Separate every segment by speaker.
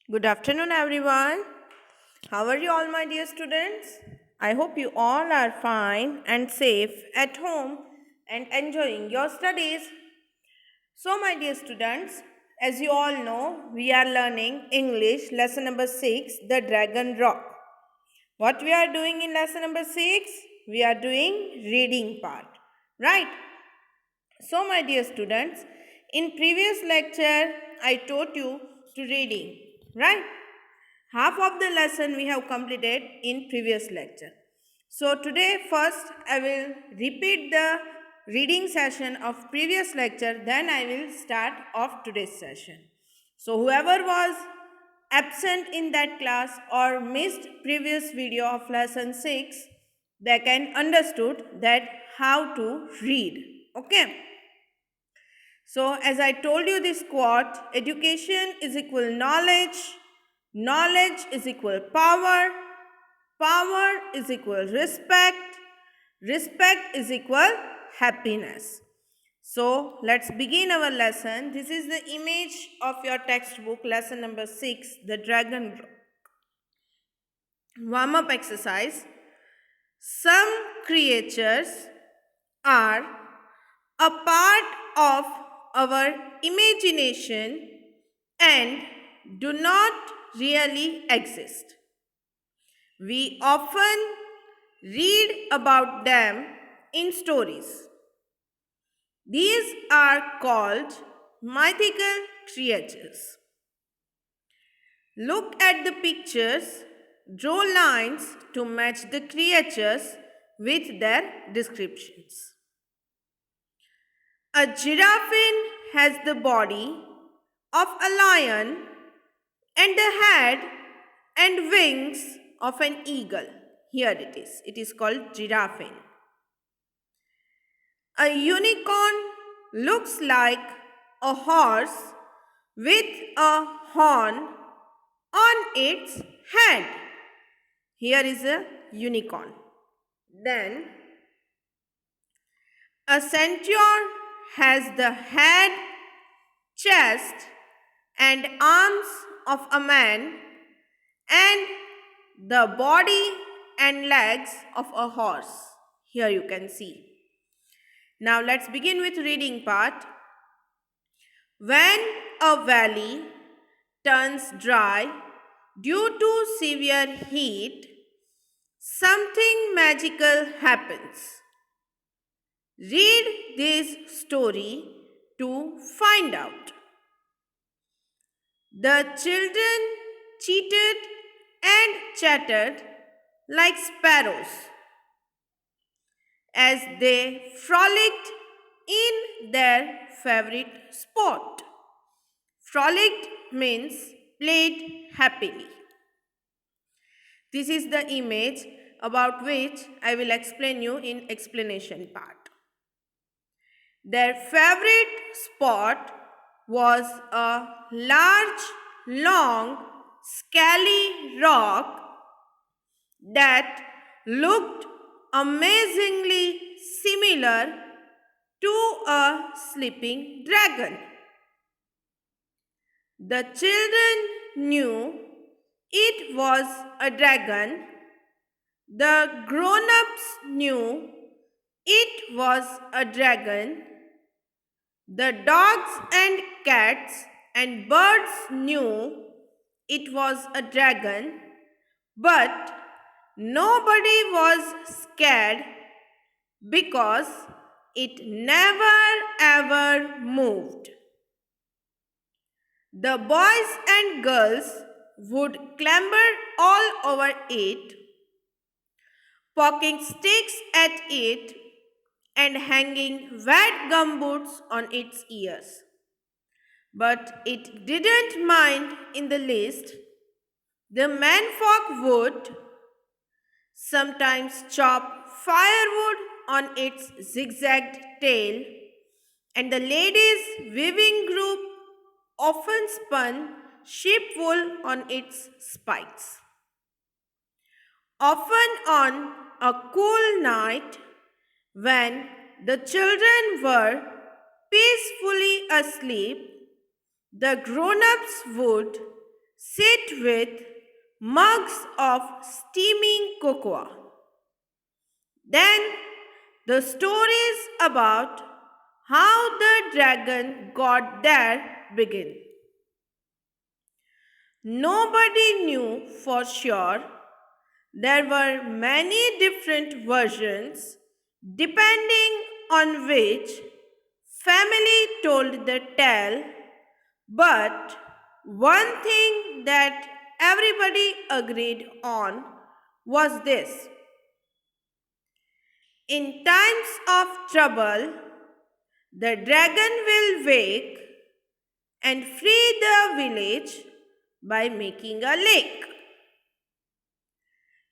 Speaker 1: Good afternoon, everyone. How are you all, my dear students? I hope you all are fine and safe at home and enjoying your studies. So, my dear students, as you all know, we are learning English lesson number 6, The Dragon Rock. What we are doing in lesson number 6? We are doing reading part, right? So, my dear students, in previous lecture, I taught you to reading, right? Half of the lesson we have completed in previous lecture. So today first I will repeat the reading session of previous lecture, then I will start of today's session. So whoever was absent in that class or missed previous video of lesson 6, they can understood that how to read. Okay. So, as I told you this quote, education is equal knowledge, knowledge is equal power, power is equal respect, respect is equal happiness. So, let's begin our lesson. This is the image of your textbook, lesson number 6, The Dragon Rock. Warm up exercise. Some creatures are a part of our imagination and do not really exist. We often read about them in stories. These are called mythical creatures. Look at the pictures, draw lines to match the creatures with their descriptions. A giraffe has the body of a lion and the head and wings of an eagle. Here it is. It is called giraffe. A unicorn looks like a horse with a horn on its head. Here is a unicorn. Then a centaur has the head, chest, and arms of a man and the body and legs of a horse. Here you can see. Now let's begin with reading part. When a valley turns dry due to severe heat, something magical happens. Read this story to find out. The children cheated and chattered like sparrows as they frolicked in their favorite sport. Frolicked means played happily. This is the image about which I will explain you in explanation part. Their favorite spot was a large, long, scaly rock that looked amazingly similar to a sleeping dragon. The children knew it was a dragon. The grown ups knew it was a dragon. The dogs and cats and birds knew it was a dragon, but nobody was scared because it never ever moved. The boys and girls would clamber all over it, poking sticks at it and hanging wet gumboots on its ears. But it didn't mind in the least. The menfolk would sometimes chop firewood on its zigzagged tail, and the ladies' weaving group often spun sheep wool on its spikes. Often on a cool night, when the children were peacefully asleep, the grown ups would sit with mugs of steaming cocoa. Then the stories about how the dragon got there begin. Nobody knew for sure. There were many different versions depending on which family told the tale, but one thing that everybody agreed on was this: in times of trouble, the dragon will wake and free the village by making a lake.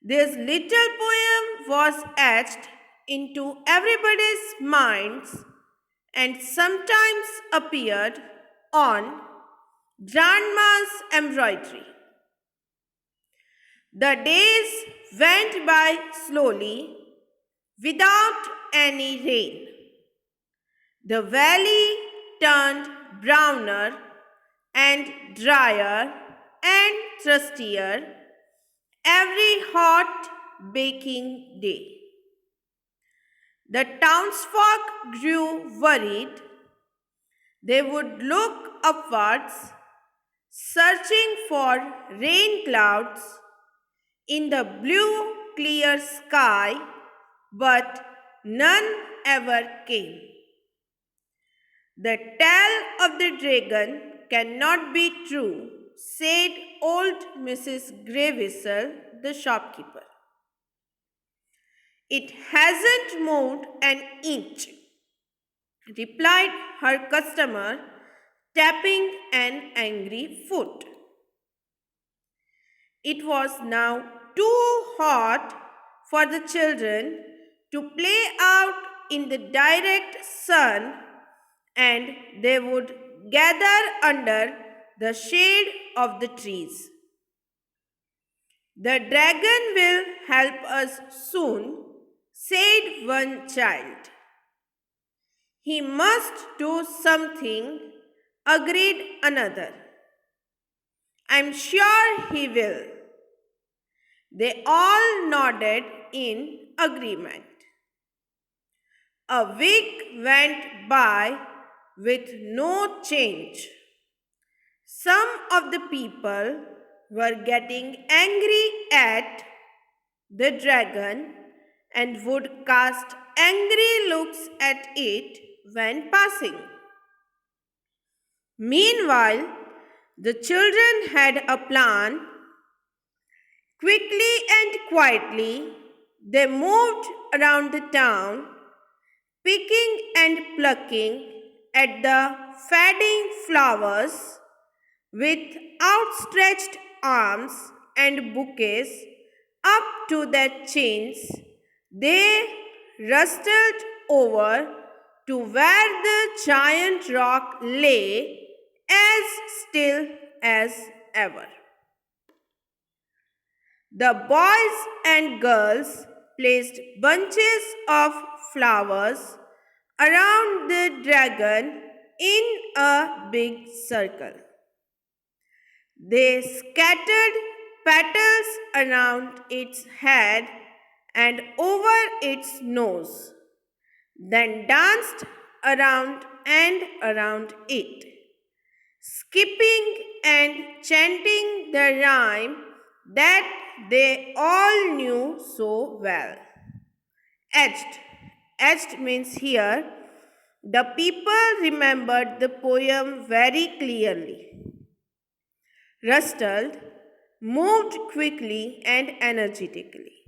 Speaker 1: This little poem was etched into everybody's minds and sometimes appeared on grandma's embroidery. The days went by slowly without any rain. The valley turned browner and drier and thirstier every hot baking day. The townsfolk grew worried. They would look upwards, searching for rain clouds in the blue, clear sky, but none ever came. The tale of the dragon cannot be true, said old Mrs. Greyvistle, the shopkeeper. It hasn't moved an inch, replied her customer, tapping an angry foot. It was now too hot for the children to play out in the direct sun, and they would gather under the shade of the trees. The dragon will help us soon, said one child. He must do something, agreed another. I'm sure he will. They all nodded in agreement. A week went by with no change. Some of the people were getting angry at the dragon and would cast angry looks at it when passing. Meanwhile, the children had a plan. Quickly and quietly, they moved around the town, picking and plucking at the fading flowers with outstretched arms and bouquets up to their chins. They rustled over to where the giant rock lay as still as ever. The boys and girls placed bunches of flowers around the dragon in a big circle. They scattered petals around its head and over its nose, then danced around and around it, skipping and chanting the rhyme that they all knew so well. Etched. Etched means here the people remembered the poem very clearly. Rustled, moved quickly and energetically.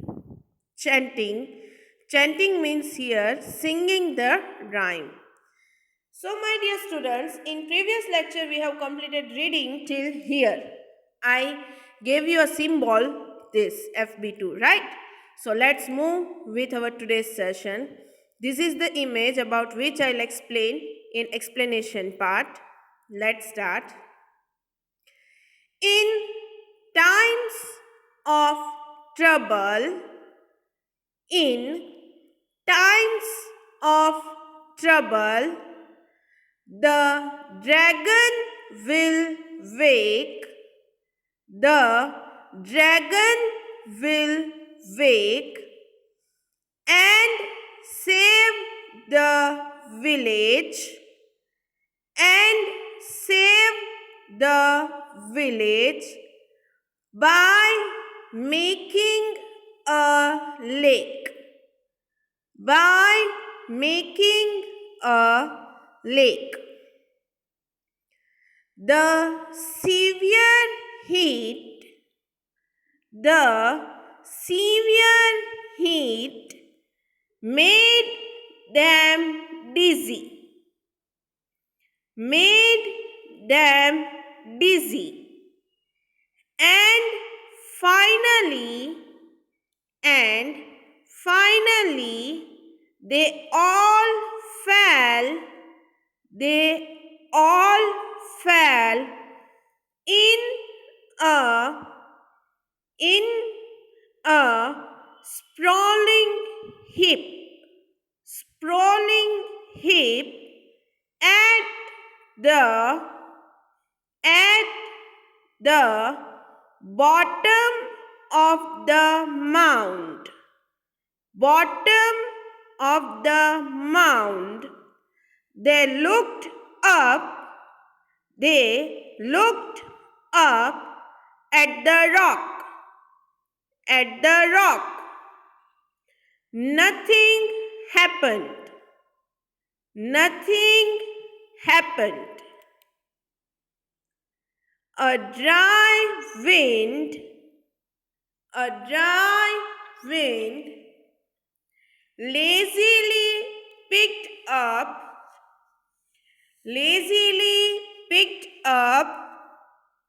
Speaker 1: Chanting means here singing the rhyme. So, my dear students, in previous lecture we have completed reading till here. I gave you a symbol, this FB2, right? So, let's move with our today's session. This is the image about which I'll explain in explanation part. Let's start. In times of trouble, in times of trouble, the dragon will wake The dragon will wake and save the village and save the village by making a lake. By making a lake. The severe heat, the severe heat made them dizzy, made them dizzy, and finally, and finally, they all fell, they all fell in a in a sprawling heap, sprawling heap at the at the bottom of the mound, bottom of the mound. They looked up, they looked up at the rock, at the rock. Nothing happened, nothing happened. A dry wind, a dry wind lazily picked up, lazily picked up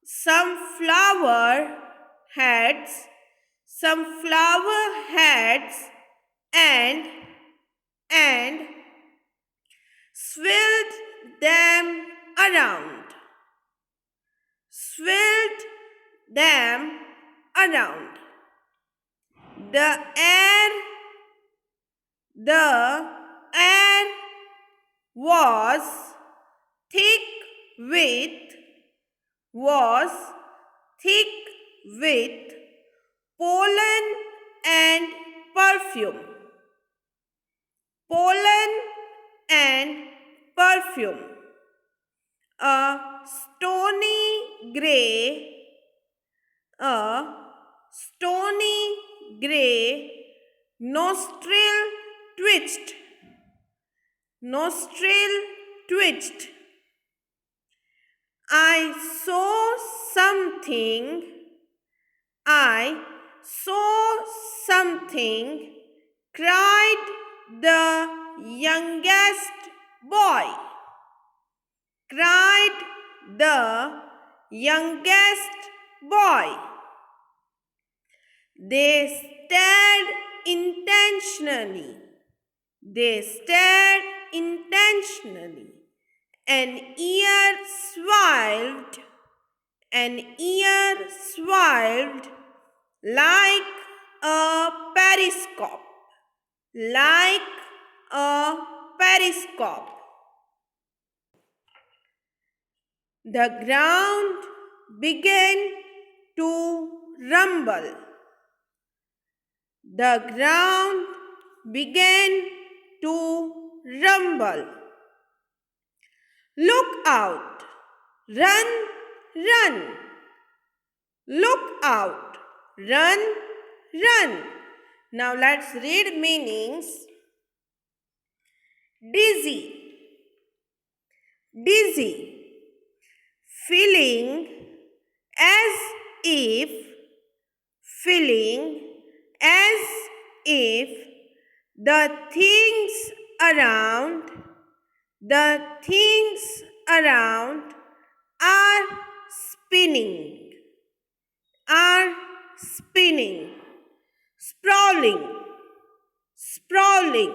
Speaker 1: some flower heads, some flower heads and swirled them around, swirled them around. The air, the air was thick with, was thick with pollen and perfume, pollen and perfume. A stony grey, a stony grey nostril twitched, nostril twitched. I saw something, I saw something, cried the youngest boy, cried the youngest boy. They stared intentionally, they stared intentionally. An ear swived, an ear swived like a periscope, like a periscope. The ground began to rumble. The ground began to rumble. Look out! Run, run! Look out! Run, run! Now let's read meanings. Dizzy, dizzy, feeling as if, feeling as if the things around, the things around are spinning, are spinning, sprawling, sprawling,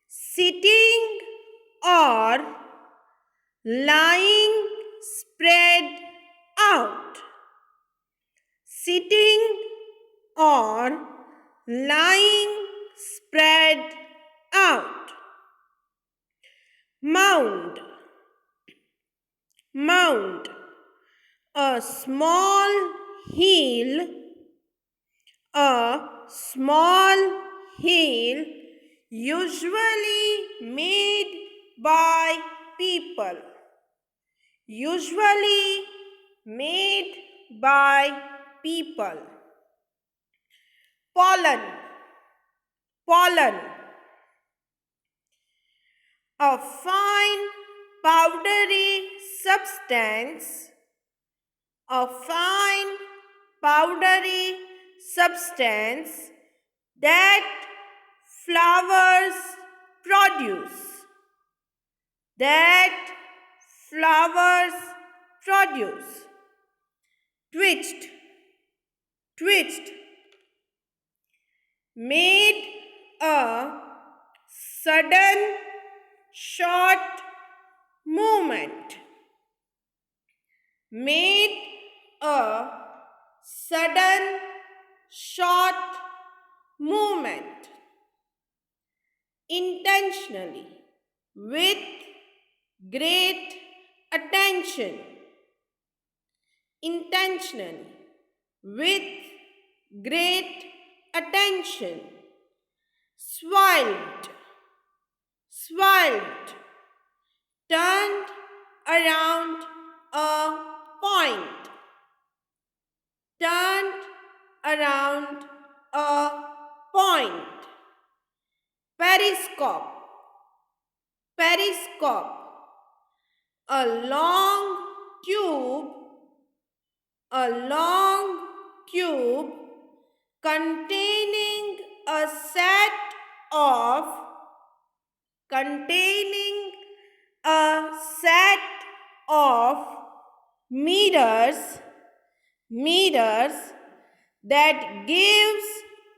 Speaker 1: sitting or lying spread out, sitting or lying spread out. Mound, mound, a small heel, a small heel usually made by people. Usually made by people. Pollen, pollen, a fine powdery substance, a fine powdery substance that flowers produce, that flowers produce. Twitched, twitched, made a sudden short movement, made a sudden short movement, intentionally, with great attention, intentionally, with great attention, swirled, swirled, turned around a point, turned around a point, periscope, periscope, a long tube, a long tube containing a set of, containing a set of mirrors, mirrors that gives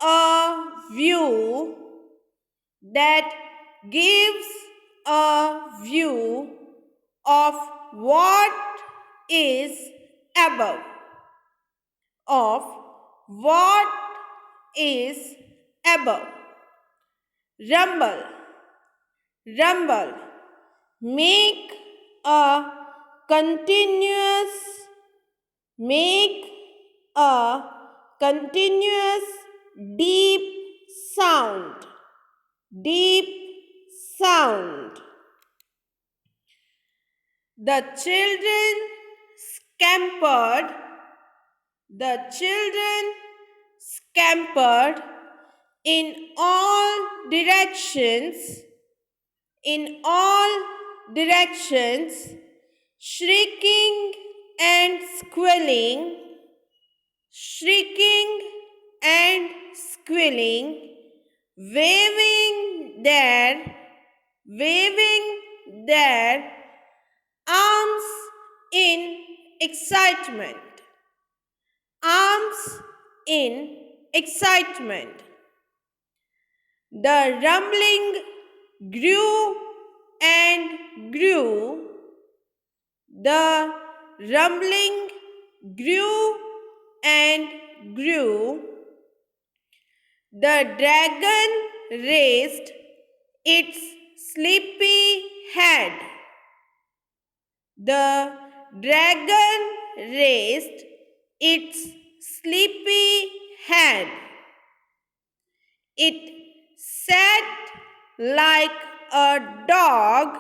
Speaker 1: a view, that gives a view of what is above, of what is above. Rumble, rumble, make a continuous, make a continuous deep sound, deep sound. The children scampered, the children scampered in all directions, in all directions, shrieking and squealing, shrieking and squealing, waving their arms in excitement, arms in excitement. The rumbling grew and grew, the rumbling grew and grew. The dragon raised its sleepy head. The dragon raised its sleepy head. It sat like a dog.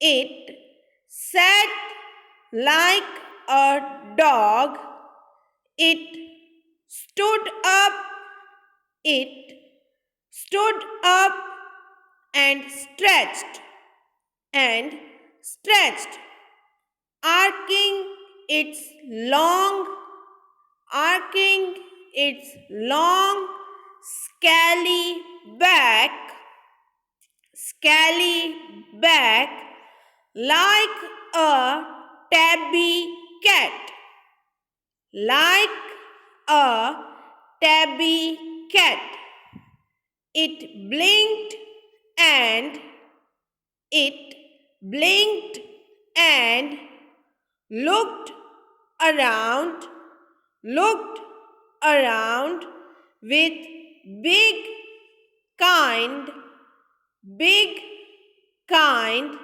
Speaker 1: It sat like a dog. It stood up. It stood up and stretched, arcing its long, arcing its long, scaly back, scaly back, like a tabby cat, like a tabby cat. It blinked and it blinked and looked around, looked around with big, kind, big, kind,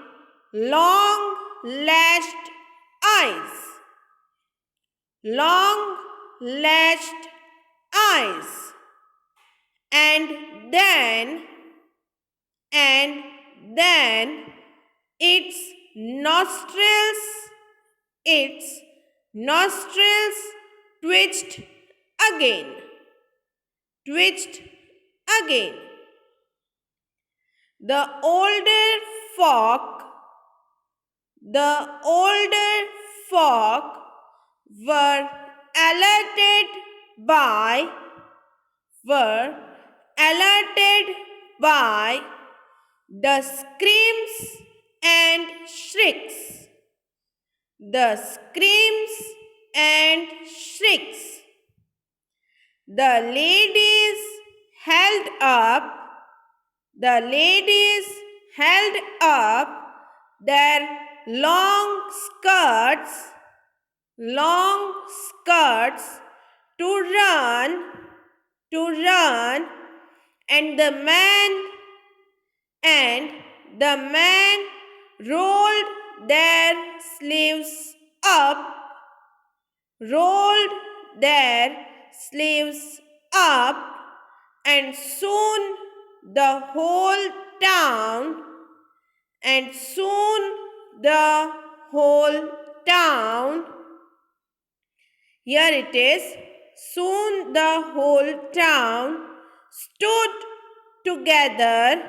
Speaker 1: long lashed eyes. long lashed eyes, and then and then its nostrils its nostrils twitched again twitched again. The older folk the older folk were alerted by were alerted by the screams and shrieks. The screams and shrieks. The ladies held up the ladies held up their long skirts to run, and the man rolled their sleeves up, rolled their sleeves up, and soon the whole town, and soon the whole town, here it is, soon the whole town stood together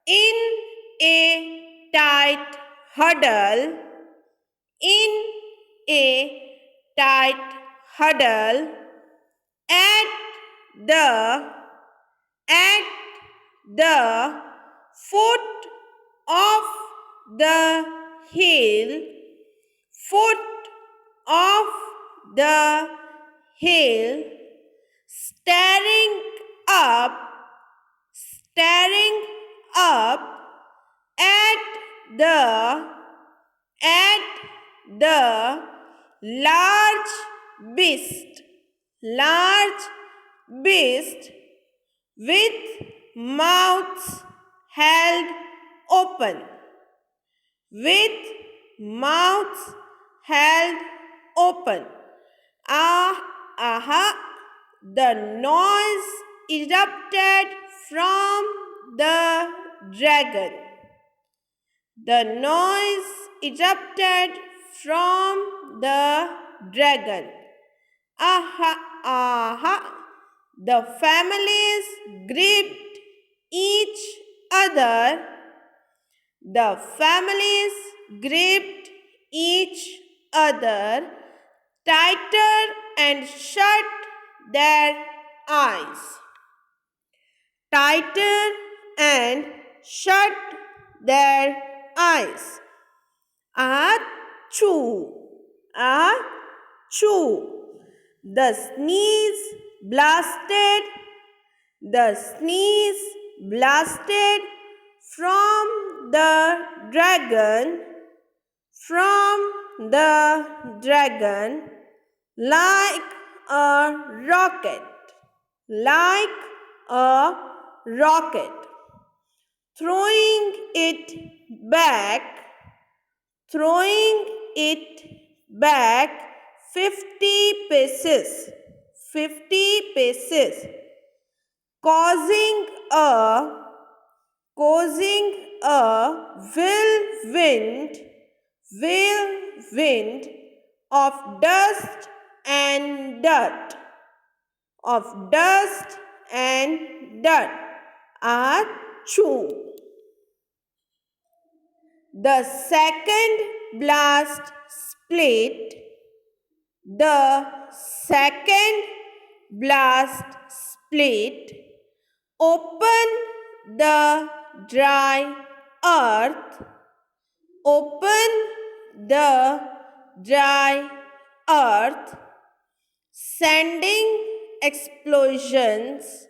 Speaker 1: in a tight huddle, in a tight huddle at the foot of the hill, foot of the hill, staring up at the large beast with mouths held open, with mouths held open. The noise erupted from the dragon. The noise erupted from the dragon. The families gripped each other. The families gripped each other tighter and shut their eyes. Tighter and shut their eyes. Achoo! Achoo! The sneeze blasted from the dragon like a rocket, throwing it back 50 paces, causing a whirlwind of dust and dirt. Achoo! The second blast split. The second blast split. Open the dry earth. Open the dry earth. Sending explosions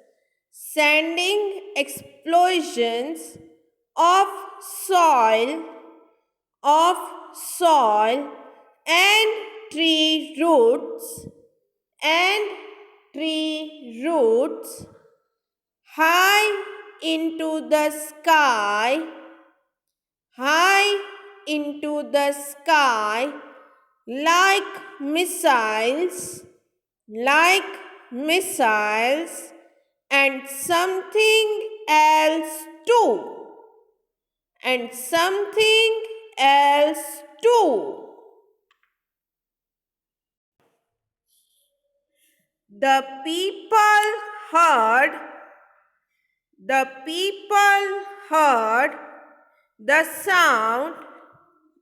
Speaker 1: of soil and tree roots high into the sky into the sky like missiles, like missiles, and something else too, and something else too. The people heard, the people heard the sound,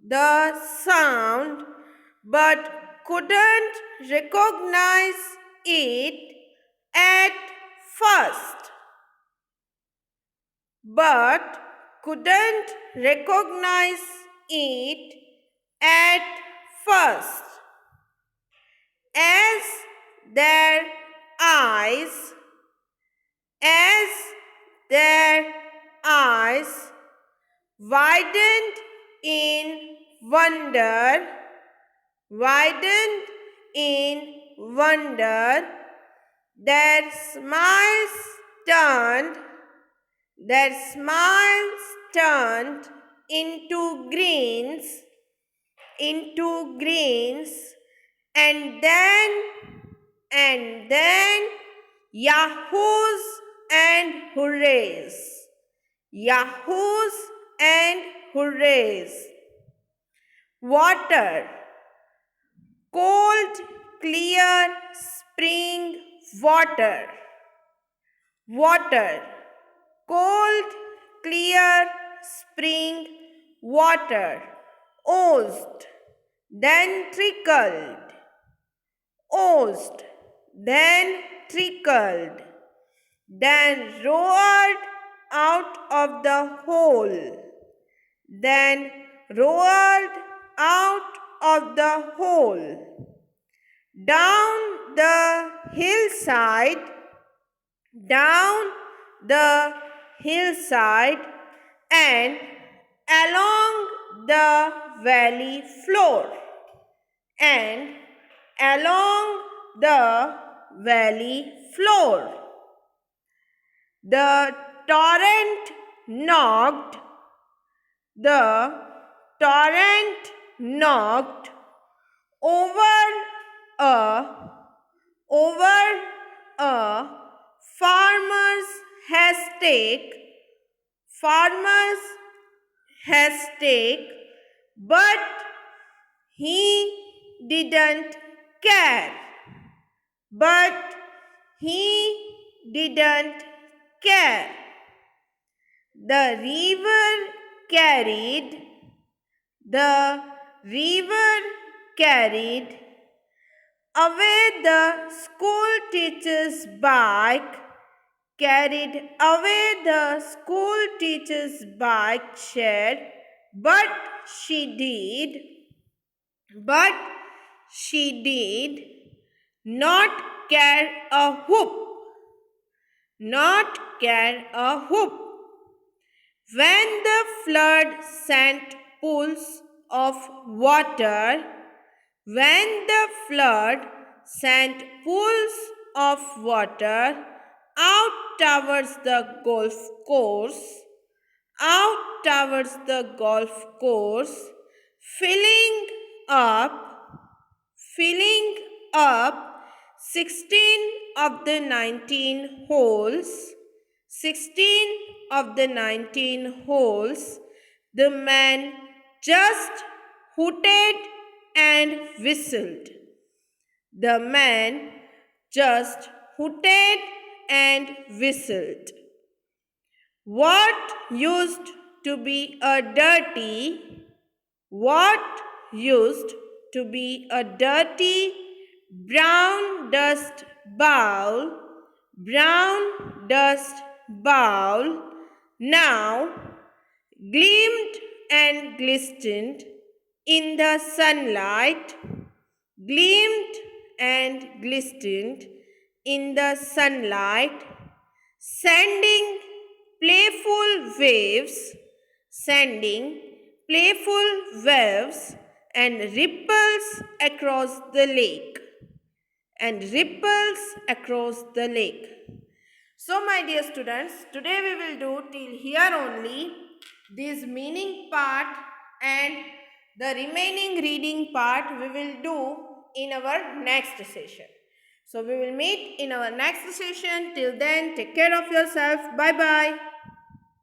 Speaker 1: the sound, but couldn't recognize it at first. But couldn't recognize it at first. As their eyes, as their eyes widened in wonder, widened in wonder, their smiles turned, their smiles turned into greens, and then yahoos and hurrays, yahoos and hurrays. Water, cold, clear spring water, water, cold, clear spring water, oozed, then trickled, oozed, then trickled, then roared out of the hole, then roared out of the hole, down the hillside, down the hillside, and along the valley floor, and along the valley floor. The torrent knocked, the torrent knocked over a over a farmer's haystack, farmer's haystack, but he didn't care, but he didn't care. The river carried, the river carried away the school teacher's bike, carried away the school teacher's bike shed, but but she did not care a whoop, not care a whoop. When the flood sent pools of water, when the flood sent pools of water out towards the golf course, out towards the golf course, filling up 16 of the 19 holes, 16 of the 19 holes, the man just hooted and whistled. The man just hooted and whistled. What used to be a dirty, what used to be a dirty brown dust bowl, brown dust bowl, now gleamed and glistened in the sunlight, gleamed and glistened in the sunlight, sending playful waves, sending playful waves and ripples across the lake, and ripples across the lake. So, my dear students, today we will do till here only this meaning part and the remaining reading part we will do in our next session. So we will meet in our next session. Till then, take care of yourself. Bye bye.